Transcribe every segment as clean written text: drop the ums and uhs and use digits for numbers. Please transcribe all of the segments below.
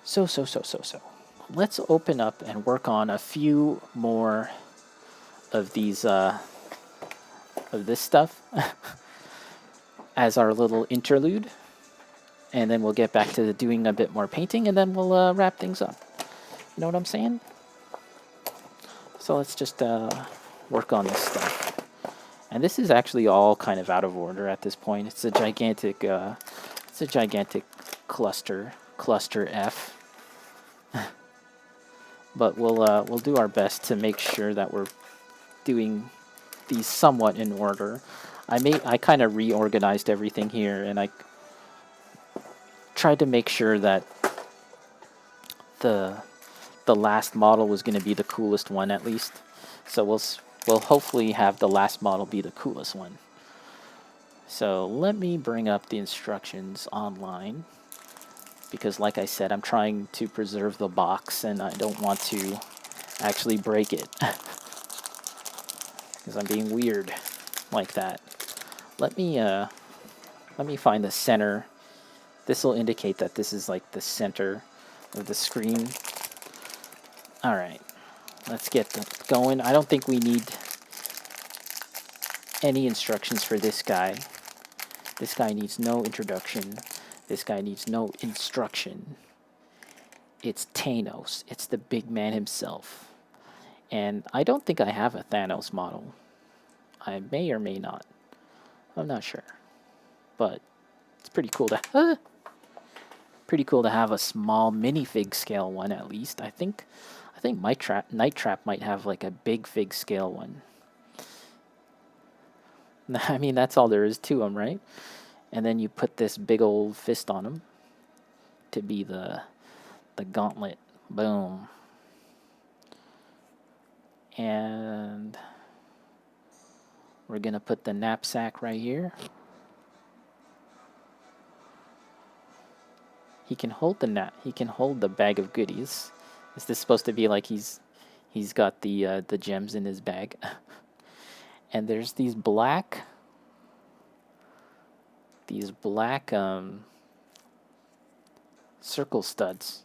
So. Let's open up and work on a few more of these, of this stuff as our little interlude. And then we'll get back to doing a bit more painting, and then we'll wrap things up. You know what I'm saying? So let's just work on this stuff. And this is actually all kind of out of order at this point. It's a gigantic cluster F. But we'll do our best to make sure that we're doing these somewhat in order. I kind of reorganized everything here, and I tried to make sure that the last model was going to be the coolest one, at least. So we'll hopefully have the last model be the coolest one. So let me bring up the instructions online, because like I said, I'm trying to preserve the box and I don't want to actually break it because I'm being weird like that. Let me find the center. This will indicate that this is like the center of the screen. All right, let's get going. I don't think we need any instructions for this guy. This guy needs no introduction. This guy needs no instruction. It's Thanos. It's the big man himself. And I don't think I have a Thanos model. I may or may not. I'm not sure. But it's pretty cool to have a small minifig scale one, at least. I think Night Trap might have like a big fig scale one. I mean, that's all there is to him, right? And then you put this big old fist on him to be the gauntlet. Boom. And we're gonna put the knapsack right here. He can hold the bag of goodies. Is this supposed to be like he's got the gems in his bag? And there's these black circle studs,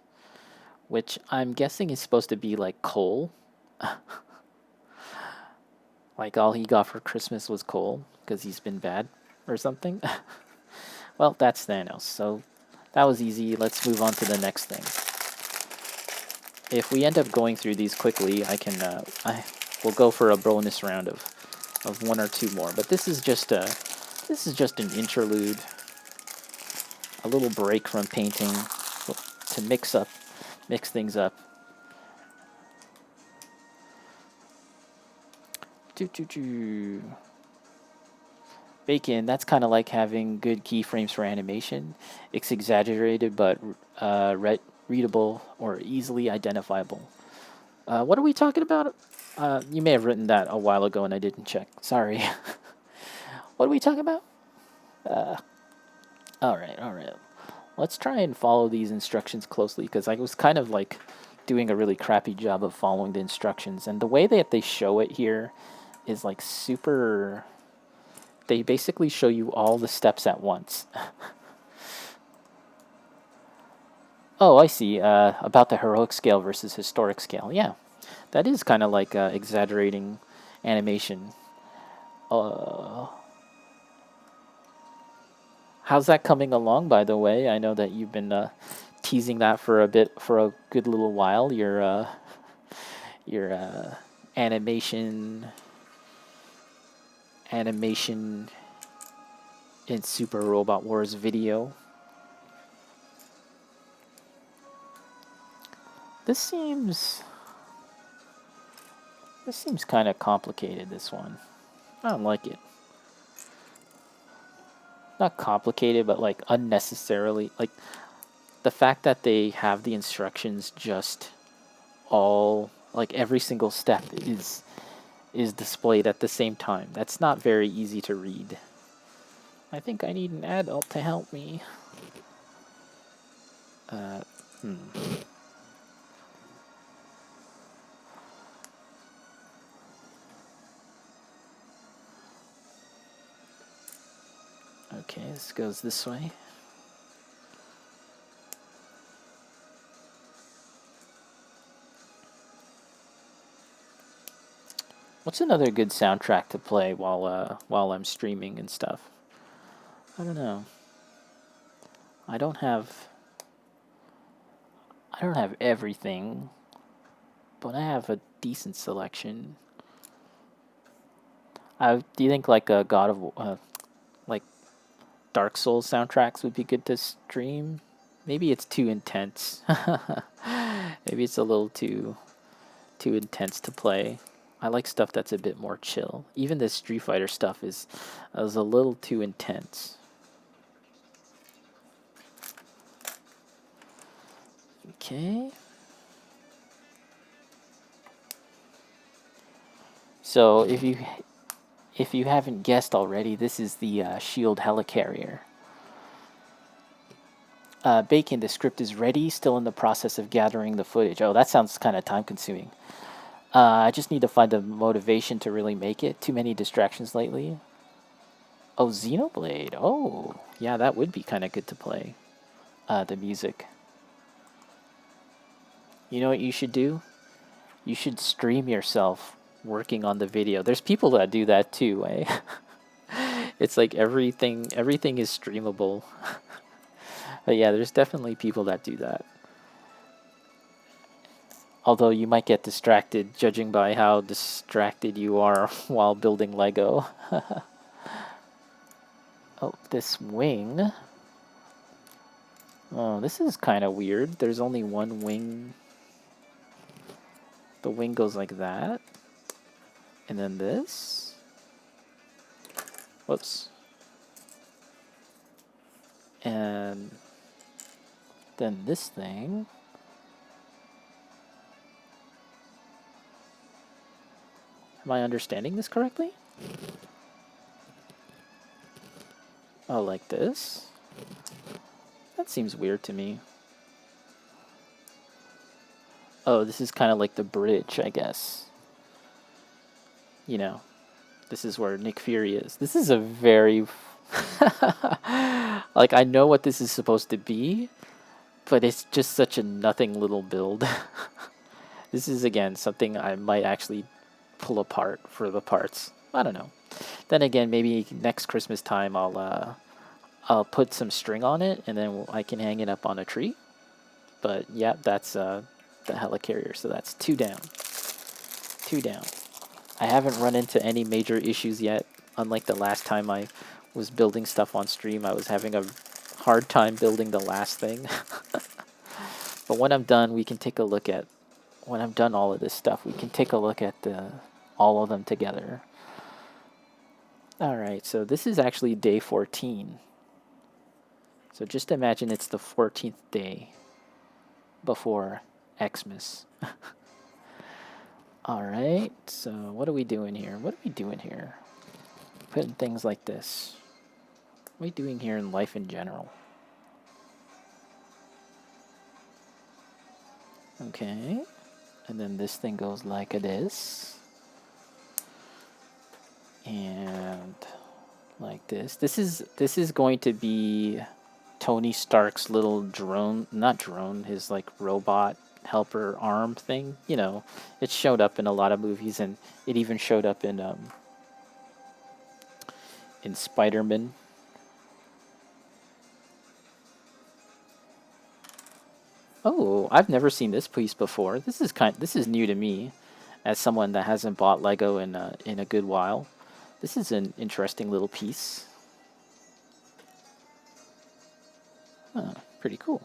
which I'm guessing is supposed to be like coal. Like all he got for Christmas was coal because he's been bad or something. Well, that's Thanos. So that was easy. Let's move on to the next thing. If we end up going through these quickly, we'll go for a bonus round of one or two more. But this is just an interlude, a little break from painting to mix things up. Bacon, that's kind of like having good keyframes for animation. It's exaggerated but readable or easily identifiable. What are we talking about? You may have written that a while ago and I didn't check. Sorry. What are we talking about? All right. Let's try and follow these instructions closely, because I was kind of like doing a really crappy job of following the instructions. And the way that they show it here is like super... They basically show you all the steps at once. Oh, I see. About the heroic scale versus historic scale. Yeah, that is kind of like exaggerating animation. How's that coming along, by the way? I know that you've been teasing that for a good little while. Your animation in Super Robot Wars video. This seems kind of complicated, this one. I don't like it. Not complicated, but like unnecessarily. Like the fact that they have the instructions just all, like every single step is displayed at the same time. That's not very easy to read. I think I need an adult to help me. Okay, this goes this way. What's another good soundtrack to play while I'm streaming and stuff? I don't know. I don't have I don't have everything, but I have a decent selection. Do you think like a God of like Dark Souls soundtracks would be good to stream? Maybe it's too intense. Maybe it's a little too intense to play. I like stuff that's a bit more chill. Even this Street Fighter stuff is a little too intense. Okay. So if you haven't guessed already, this is the Shield helicarrier. Bacon, the script is ready, still in the process of gathering the footage. Oh, that sounds kind of time consuming. I just need to find the motivation to really make it. Too many distractions lately. Oh, Xenoblade. Oh, yeah, that would be kind of good to play. The music. You know what you should do? You should stream yourself working on the video. There's people that do that too, eh? It's like everything is streamable. But yeah, there's definitely people that do that. Although you might get distracted judging by how distracted you are while building Lego. Oh, this wing. Oh, this is kind of weird. There's only one wing. The wing goes like that. And then this. Whoops. And then this thing. Am I understanding this correctly? Oh, like this? That seems weird to me. Oh, this is kind of like the bridge, I guess. You know, this is where Nick Fury is. This is a very... like, I know what this is supposed to be, but it's just such a nothing little build. This is, again, something I might actually pull apart for the parts. I don't know. Then again, maybe next Christmas time I'll put some string on it, and then I can hang it up on a tree. But yeah, that's the helicarrier, so that's 2 down. 2 down. I haven't run into any major issues yet. Unlike the last time I was building stuff on stream, I was having a hard time building the last thing. But when I'm done, we can take a look at... When I'm done all of this stuff, we can take a look at all of them together. Alright, so this is actually day 14. So just imagine it's the 14th day before Xmas. Alright, so what are we doing here? What are we doing here? Putting things like this. What are we doing here in life in general? Okay. And then this thing goes like this. And like this. This is going to be Tony Stark's little drone, not drone, his like robot helper arm thing. You know, it showed up in a lot of movies, and it even showed up in Spider-Man. Oh, I've never seen this piece before. This is new to me, as someone that hasn't bought Lego in a good while. This is an interesting little piece. Oh, pretty cool.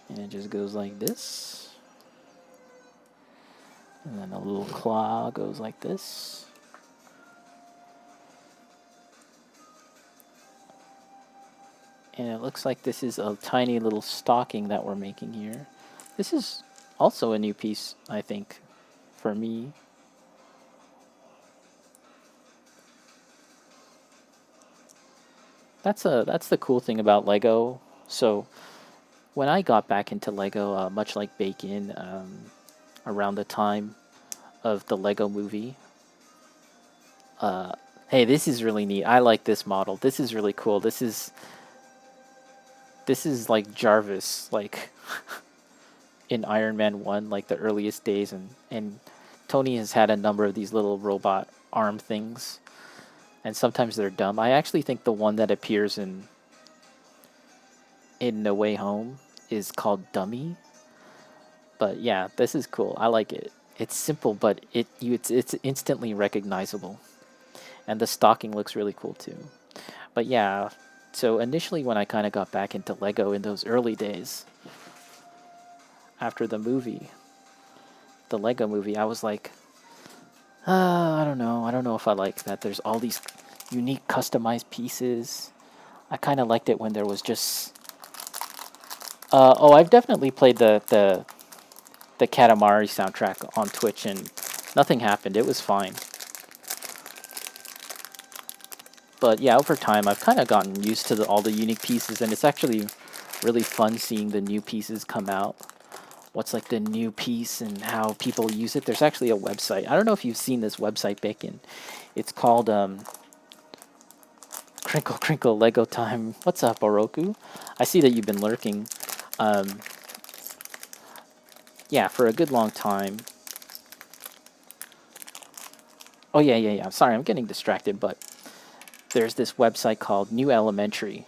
And it just goes like this. And then a little claw goes like this. And it looks like this is a tiny little stocking that we're making here. This is also a new piece, I think, for me. That's the cool thing about Lego. So when I got back into Lego, much like Bacon, around the time of the Lego movie, hey, this is really neat. I like this model. This is really cool. This is like Jarvis, like in Iron Man 1, like the earliest days, and Tony has had a number of these little robot arm things, and sometimes they're dumb. I actually think the one that appears in No Way Home is called Dummy. But yeah, this is cool. I like it. It's simple, but it's instantly recognizable. And the stocking looks really cool too. But yeah, so initially when I kind of got back into Lego in those early days, after the movie, the Lego movie, I was like, I don't know. I don't know if I like that. There's all these unique customized pieces. I kind of liked it when there was just... oh, I've definitely played the Katamari soundtrack on Twitch, and nothing happened. It was fine. But yeah, over time, I've kind of gotten used to all the unique pieces, and it's actually really fun seeing the new pieces come out. What's like the new piece and how people use it. There's actually a website. I don't know if you've seen this website, Bacon. It's called Crinkle Crinkle Lego Time. What's up, Oroku? I see that you've been lurking. Yeah, for a good long time. Oh, yeah. Sorry, I'm getting distracted, but there's this website called New Elementary.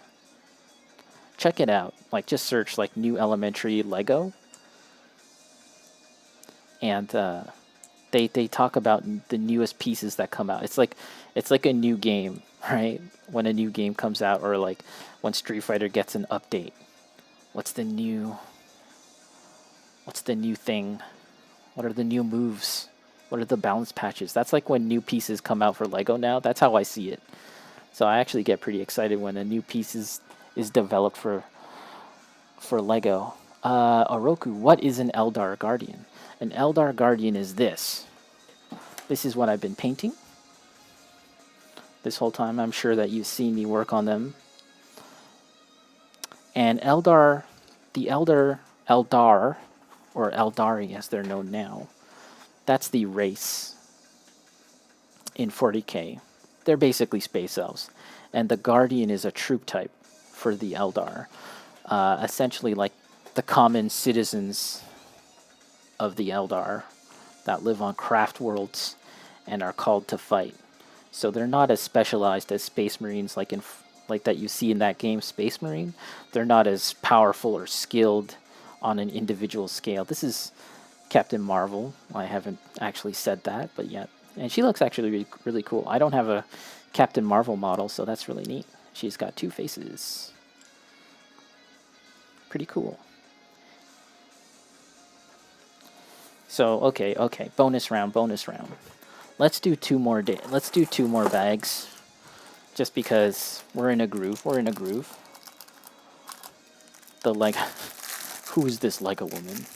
Check it out. Like, just search, like, New Elementary Lego. And they talk about the newest pieces that come out. It's like a new game, right? When a new game comes out, or like when Street Fighter gets an update. What's the new thing? What are the new moves? What are the balance patches? That's like when new pieces come out for Lego now. That's how I see it. So I actually get pretty excited when a new piece is developed for Lego. Oroku, what is an Eldar Guardian? An Eldar Guardian is this. This is what I've been painting this whole time. I'm sure that you've seen me work on them. And Eldar, or Eldari as they're known now, that's the race in 40K. They're basically space elves. And the Guardian is a troop type for the Eldar. Essentially like the common citizens of the Eldar that live on craft worlds and are called to fight. So they're not as specialized as Space Marines like that you see in that game, Space Marine. They're not as powerful or skilled on an individual scale. This is Captain Marvel. I haven't actually said that, but yet. And she looks actually really, really cool. I don't have a Captain Marvel model, so that's really neat. She's got two faces. Pretty cool. So, okay. Bonus round. Let's do two more bags. Just because we're in a groove. The Lego... Who is this Lego woman?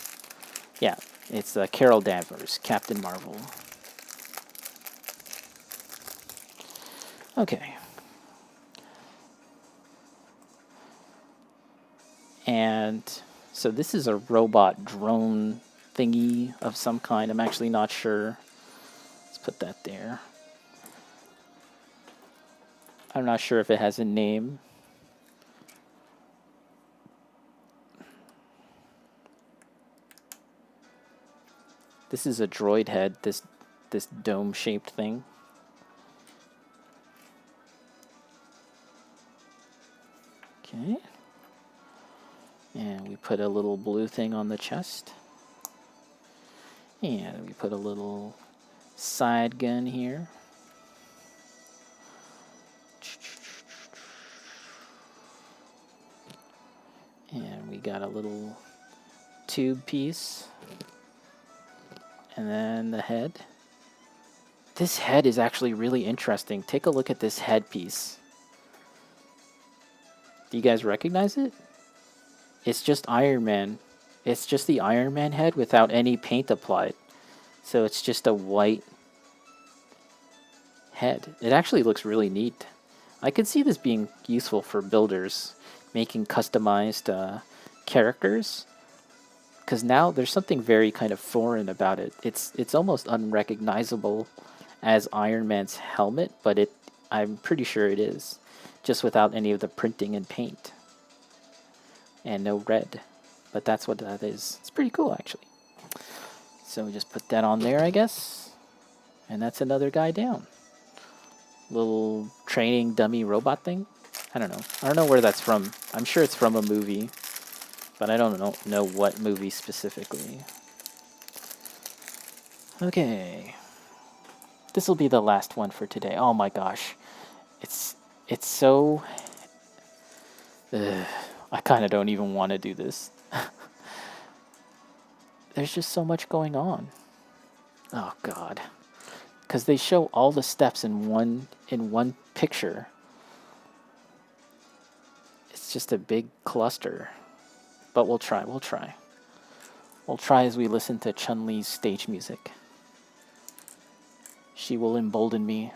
Yeah, it's Carol Danvers, Captain Marvel. Okay. And so this is a robot drone thingy of some kind. I'm actually not sure. Let's put that there. I'm not sure if it has a name. This is a droid head, this dome-shaped thing. Okay. And we put a little blue thing on the chest. And we put a little side gun here. And we got a little tube piece. And then the head. This head is actually really interesting. Take a look at this headpiece. Do you guys recognize it? It's just Iron Man. It's just the Iron Man head without any paint applied. So it's just a white head. It actually looks really neat. I could see this being useful for builders, making customized characters. Because now there's something very kind of foreign about it. It's almost unrecognizable as Iron Man's helmet, but I'm pretty sure it is, just without any of the printing and paint. And no red. but that's what that is. It's pretty cool, actually. So we just put that on there, I guess. And that's another guy down. Little training dummy robot thing. I don't know. I don't know where that's from. I'm sure it's from a movie, but I don't know what movie specifically. Okay. This will be the last one for today. Oh my gosh. It's so... Ugh, I kind of don't even want to do this. There's just so much going on. Oh god. Because they show all the steps in one picture. It's just a big cluster. But we'll try. We'll try as we listen to Chun-Li's stage music. She will embolden me.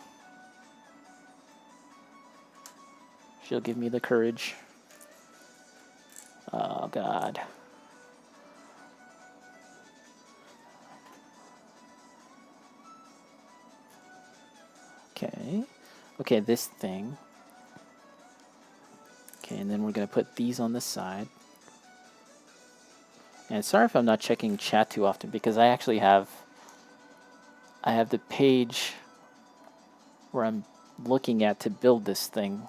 She'll give me the courage. Oh god. Okay. Okay, this thing. Okay, and then we're going to put these on the side. And sorry if I'm not checking chat too often, because I actually have... I have the page where I'm looking at to build this thing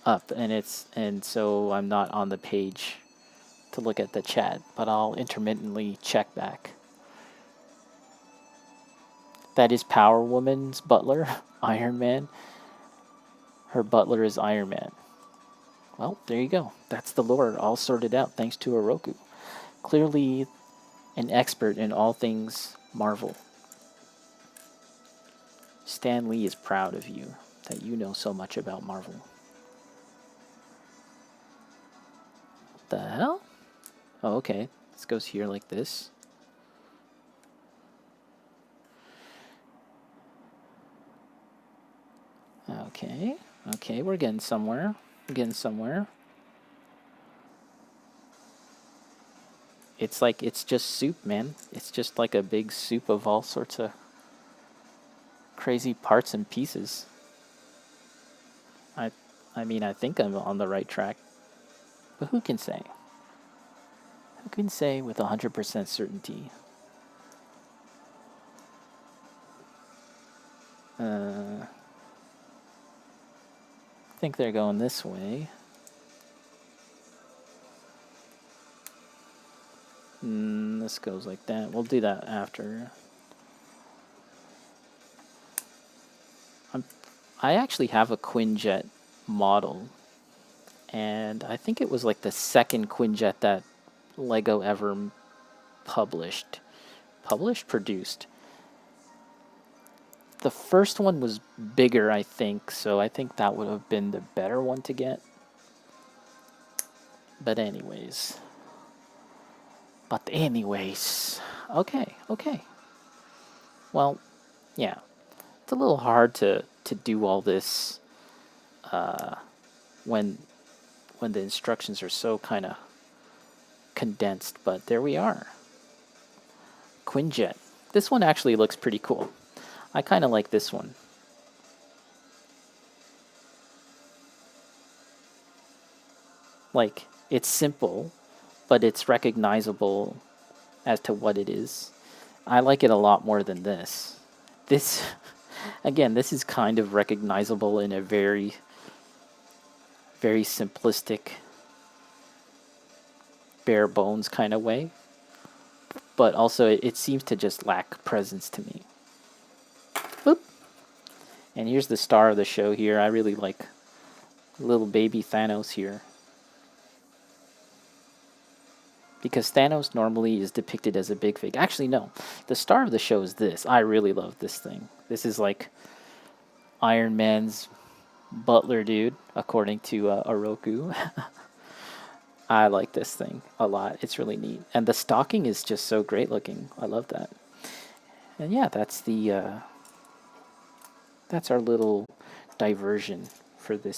up, and so I'm not on the page to look at the chat, but I'll intermittently check back. That is Power Woman's butler, Iron Man. Her butler is Iron Man. Well, there you go. That's the lore all sorted out thanks to Oroku. Clearly an expert in all things Marvel. Stan Lee is proud of you that you know so much about Marvel. What the hell? Oh, okay. This goes here like this. Okay. Okay, we're getting somewhere. We're getting somewhere. It's like, it's just soup, man. It's just like a big soup of all sorts of crazy parts and pieces. I mean, I think I'm on the right track. But who can say? Who can say with 100% certainty? I think they're going this way. This goes like that. We'll do that after. I actually have a Quinjet model, and I think it was like the second Quinjet that Lego ever produced. The first one was bigger, I think, so I think that would have been the better one to get. But anyways. Okay. Well, yeah. It's a little hard to do all this when the instructions are so kind of condensed, but there we are. Quinjet. This one actually looks pretty cool. I kind of like this one. Like, it's simple, but it's recognizable as to what it is. I like it a lot more than this. This, again, this is kind of recognizable in a very, very simplistic, bare bones kind of way. But also, it seems to just lack presence to me. Boop. And here's the star of the show here. I really like little baby Thanos here. Because Thanos normally is depicted as a big fig. Actually, no. The star of the show is this. I really love this thing. This is like Iron Man's butler dude, according to Oroku. I like this thing a lot. It's really neat. And the stocking is just so great looking. I love that. And yeah, that's our little diversion for this